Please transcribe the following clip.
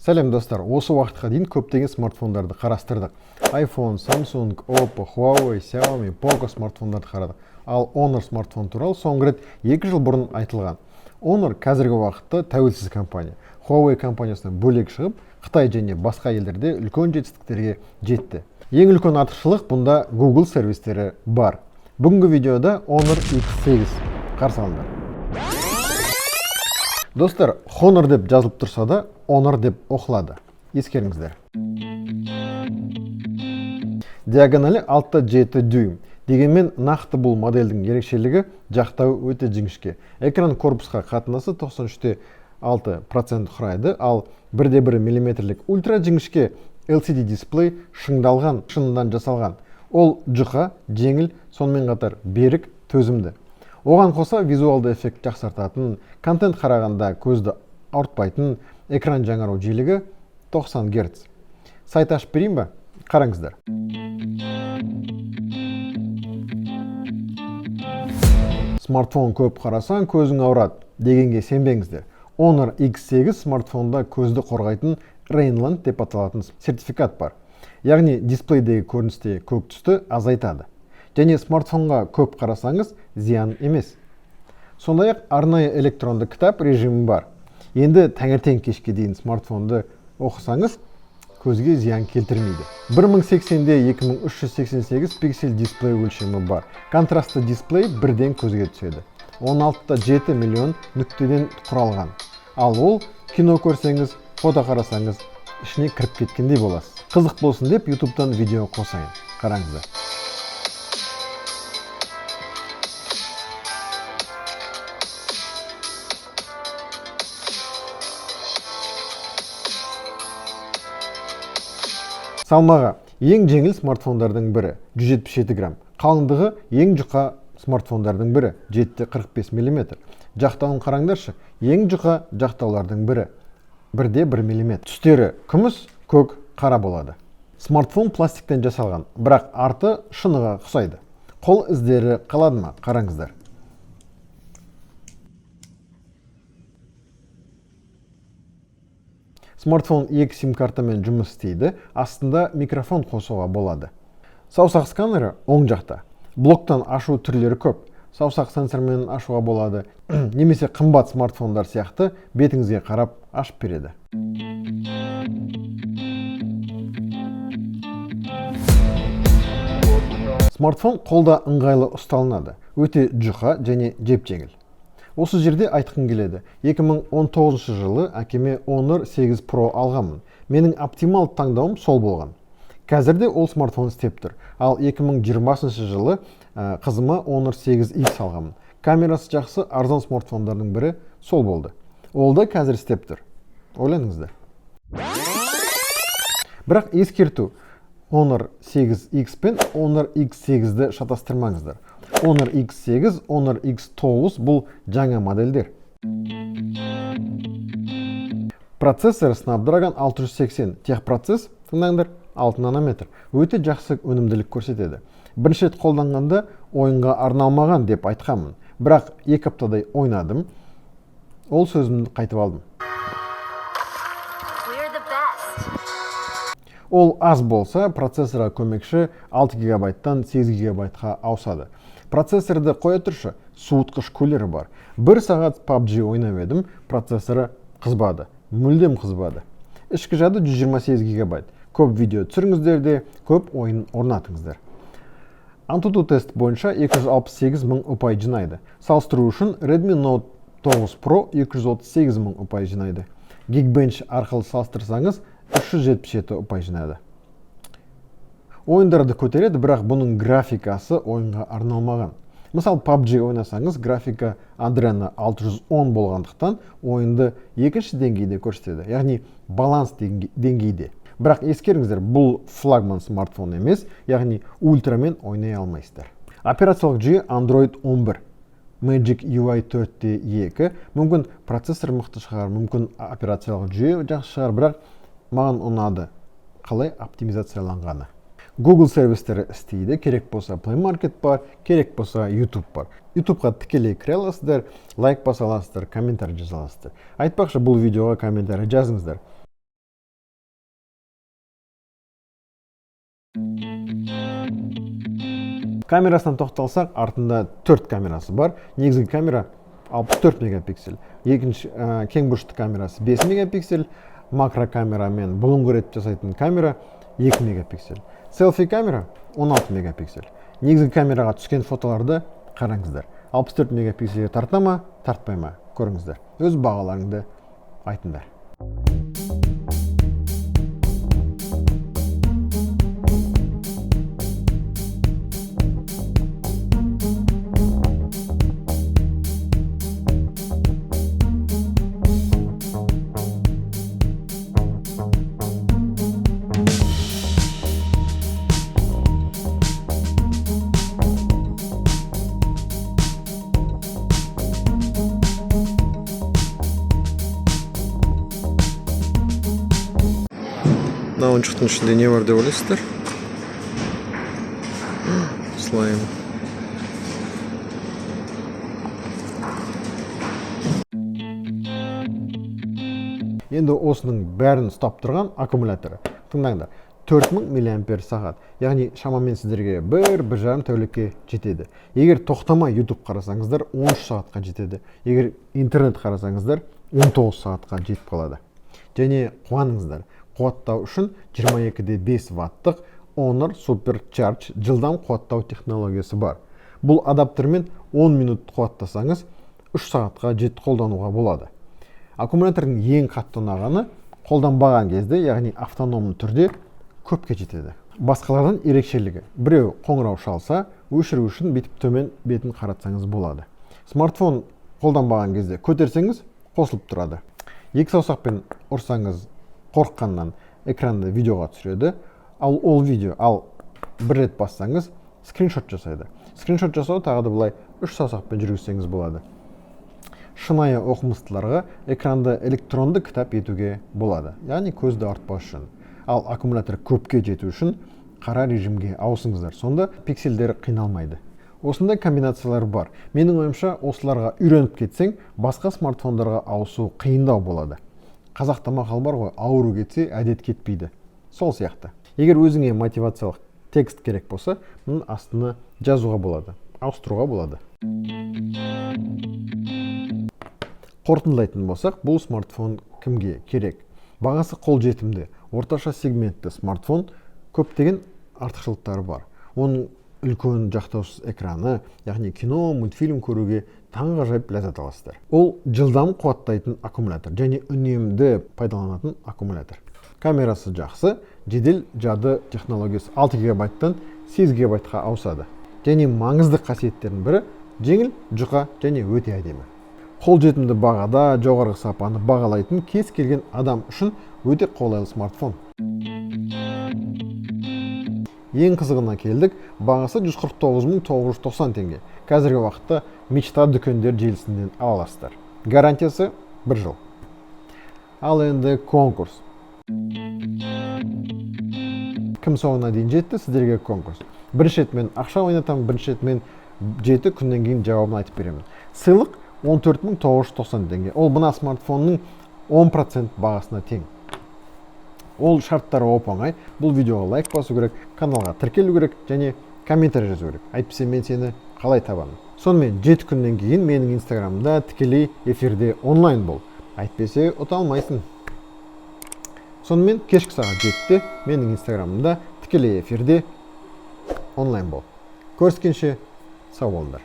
Сәлем достар, осы уақытқа дейін көптеген смартфондарды қарастырдық. iPhone, Samsung, Oppo, Huawei, Xiaomi, Poco смартфондарды қарадық. Ал Honor смартфон туралы соңғы рет 2 жыл бұрын айтылған. Honor қазіргі уақытта тәуелсіз компания. Huawei компаниясынан бөлек шығып, Қытай және басқа елдерде үлкен жетістіктерге жетті. Ең үлкен артықшылық бұнда Google сервистері бар. Бүгінгі видеода Honor X8 қарсы алынды. Достар, Honor деп жазылып тұрса да, Honor деп оқылады. Ескеріңіздер. Диагоналі 6,7 дюйм. Дегенмен нақты бұл модельдің ерекшелігі жақтауы өте жіңішке. Экран корпусқа қатынасы 93,6% құрайды, ал 1,1 мм ультра жіңішке LCD дисплей шынынан жасалған. Ол жұқа, жеңіл, сонымен қатар берік, төзімді. Оған қоса визуалды эффект жақсартатын, контент қарағанда көзді ауыртпайтын экран жаңару жиілігі 90 Гц. Сайт ашып берейін ба? Қараңыздар. Смартфон көп қарасаң көзің ауырады дегенге сенбеңіздер. Honor X8 смартфонда көзді қорғайтын Rainland деп аталатын сертификат бар. Яғни дисплейдегі көріністе көк түсті азайтады. Және смартфонға көп қарасаңыз зиян емес. Сондай-ақ арнайы электронды кітап режимі бар. Енді таңертең кешке дейін смартфонды оқысаңыз, көзге зиян келтірмейді. 1080-де 2388 пиксель дисплей өлшемі бар. Контрастты дисплей бірден көзге түседі. 16,7 миллион нүктеден құралған. Ал ол кино көрсеңіз, фото қарасаңыз, ішіне кіріп кеткендей боласыз. Қызық болсын деп YouTube'дан видео қосайын. Қараңыздар. Салмағы ең жеңіл смартфондардың бірі 177 грамм. Қалыңдығы ең жұқа смартфондардың бірі 7,45 мм. Жақтауын қараңдаршы, ең жұқа жақтаулардың бірі 1,1 мм. Түстері күміс, көк, қара болады. Смартфон пластиктен жасалған, бірақ арты шыныға ұқсайды. Қол іздері қалады ма? Қараңыздар. Смартфон екі сим-картамен жұмыс істейді, астында микрофон қосуға болады. Саусақ сканері оң жақта. Блоктан ашу түрлері көп. Саусақ сенсормен ашуға болады, немесе қымбат смартфондар сияқты бетіңізге қарап ашып береді. Смартфон қолда ыңғайлы ұсталынады, өте жұқа және жеп-жеңіл. Осы жерде айтқым келеді. 2019 жылы әкеме Honor 8 Pro алғанмын. Менің оптимал таңдауым сол болған. Қазірде ол смартфон істеп тұр. Ал 2020 жылы қызыма Honor 8X алғанмын. Камерасы жақсы, арзан смартфондардың бірі сол болды. Ол да қазір істеп тұр. Ойланыңыздар. Бірақ ескерту. Honor 8X пен Honor X8-ді шатастырмаңыздар. Honor X8, Honor X9 бұл жаңа модельдер. Процессор Snapdragon 680, техпроцесс, тыңдаңдар, 6 нанометр. Өте жақсы өнімділік көрсетеді. Бірінші рет қолданғанда ойынға арналмаған деп айтқанмын. Бірақ 2 аптадай ойнадым. Ол сөзімді қайтып алдым. Ол аз болса, процессорға көмекші 6 гигабайттан 8 гигабайтқа ауысады. Процессорды қоя тұршы, суытқыш кулері бар. 1 сағат PUBG ойнап едім, процессоры қызбады. Мүлдем қызбады. Ішкі жады 128 гигабайт. Көп видео түсіріңіздер де, көп ойын орнатыңыздар. Antutu тест бойынша 268 мың ұпай жинайды. Салыстыру үшін Redmi Note 9 Pro 238 мың ұпай жинайды. Geekbench арқылы салыстырсаңыз 377 ұпай жинады. Ойындарды көтереді, бірақ бұның графикасы ойынға арналмаған. Мысал, PUBG ойнасаңыз, графика Adreno 610 болғандықтан ойынды екінші деңгейде көрсетеді, яғни баланс деңгейде. Бірақ ескеріңіздер, бұл флагман смартфон емес, яғни ультрамен ойнай алмайсыздар. Операциялық жүйе Android 11. Magic UI 4.2. Мүмкін процессор мықты шығар, мүмкін операциялық жүйе жақсы шығар, бірақ маған ұнады қалай оптимизацияланғаны. Google сервистері істейді, керек болса Play Market бар, керек болса YouTube бар. YouTubeға тікелей кіре аласыздар, лайк баса аласыздар, комментарий жаза аласыздар. Айтпақшы, бұл видеоға комментарий жазыңыздар. Камерасынан тоқталсақ, артында 4 камерасы бар. Негізгі камера 64 мегапиксель. Екінші кең бұрышты камерасы 5 мегапиксель. Макро камера мен бұлыңғыр етіп жасайтын камера 2 мегапиксель. Селфи камера 16 мегапиксель. Негізгі камераға түскен фотоларды қараңыздар. 64 мегапиксельге тарта ма, тартпай ма? Көріңіздер. Өз бағаларыңды айтыңдар. Мына ойыншықтың ішінде не бар деп ойлайсыздар? Слайм. Енді осының бәрін ұстап тұрған аккумуляторы. Тыңдаңдар, 4000 мАч сағат. Яғни шамамен сіздерге 1-1,5 тәулікке жетеді. Егер тоқтамай YouTube қарасаңыздар 13 сағатқа жетеді. Егер интернет қарасаңыздар 19 сағатқа жетіп қалады. Және қуаныңыздар. Қуаттау үшін 22,5 ваттық Honor Supercharge жылдам қуаттау технологиясы бар. Бұл адаптермен 10 минут қуаттасаңыз 3 сағатқа жетіп қолдануға болады. Аккумулятордың ең қатты ұнағаны қолданбаған кезде, яғни автономды түрде көпке жетеді. Басқалардан ерекшелігі. Біреу қоңырау шалса, өшіру үшін бетіп төмен бетін қаратсаңыз болады. Смартфон қолданбаған кезде көтерсеңіз қосылып тұрады. Екі саусақпен ұрсаңыз қорыққаннан экранды видеоға түсіреді. Ол видео, бір рет бассаңыз скриншот жасайды. Скриншот жасау тағы да былай 3 саусақпен жүргізсеңіз болады. Шынайы оқымыстыларға экранды электронды кітап етуге болады. Яғни көзді артпас үшін. Ал аккумулятор көпке жету үшін қара режимге ауысыңыздар. Сонда пикселдері қиналмайды. Осындай комбинациялар бар. Менің ойымша, осыларға үйреніп кетсең, басқа смартфондарға ауысу қиындау болады. Қазақта мақал бар ғой, ауыру кетсе, әдет кетпейді. Сол сияқты. Егер өзіңе мотивациялық текст керек болса, мұның астына жазуға болады, ауыстыруға болады. Қорытындылайтын болсақ, бұл смартфон кімге керек? Бағасы қолжетімді, орташа сегментті смартфон көптеген артықшылықтары бар. Оның үлкен жақтаусыз экраны, яғни кино, мультфильм көруге таңғажайып ләззат аласыздар. Ол жылдам қуаттайтын аккумулятор және үнемді пайдаланатын аккумулятор. Камерасы жақсы, жедел жады технологиясы 6 гигабайттан 8 гигабайтқа ауысады. Және маңызды қасиеттердің бірі жеңіл, жұқа және өте әдемі. Қолжетімді бағада жоғарғы сапаны бағалайтын кез келген адам үшін өте қолайлы смартфон. Ең қызығына келдік, бағасы 149.990 теңге. Қазіргі уақытта мечта дүкендер желісінен ала аласыздар. Гарантиясы 1 жыл. Ал енді конкурс. Кім соңына дейін жетті, сіздерге конкурс. Бірінші рет мен ақша ойнатамын, бірінші рет мен 7 күннен кейін жауабын айтып беремін. Сыйлық 14.990 теңге. Ол мына смартфонның 10% бағасына тең. Ол шарттары оп-оңай. Бұл видеоға лайк басу керек, каналға тіркелу керек және комментарий жазу керек. Әйтпесе мен сені қалай табамын? Сонымен 7 күннен кейін менің инстаграмымда тікелей эфирде онлайн бол. Әйтпесе ұта алмайсың. Сонымен кешкі сағат 7-те менің инстаграмымда тікелей эфирде онлайн бол. Көріскенше сау болыңдар.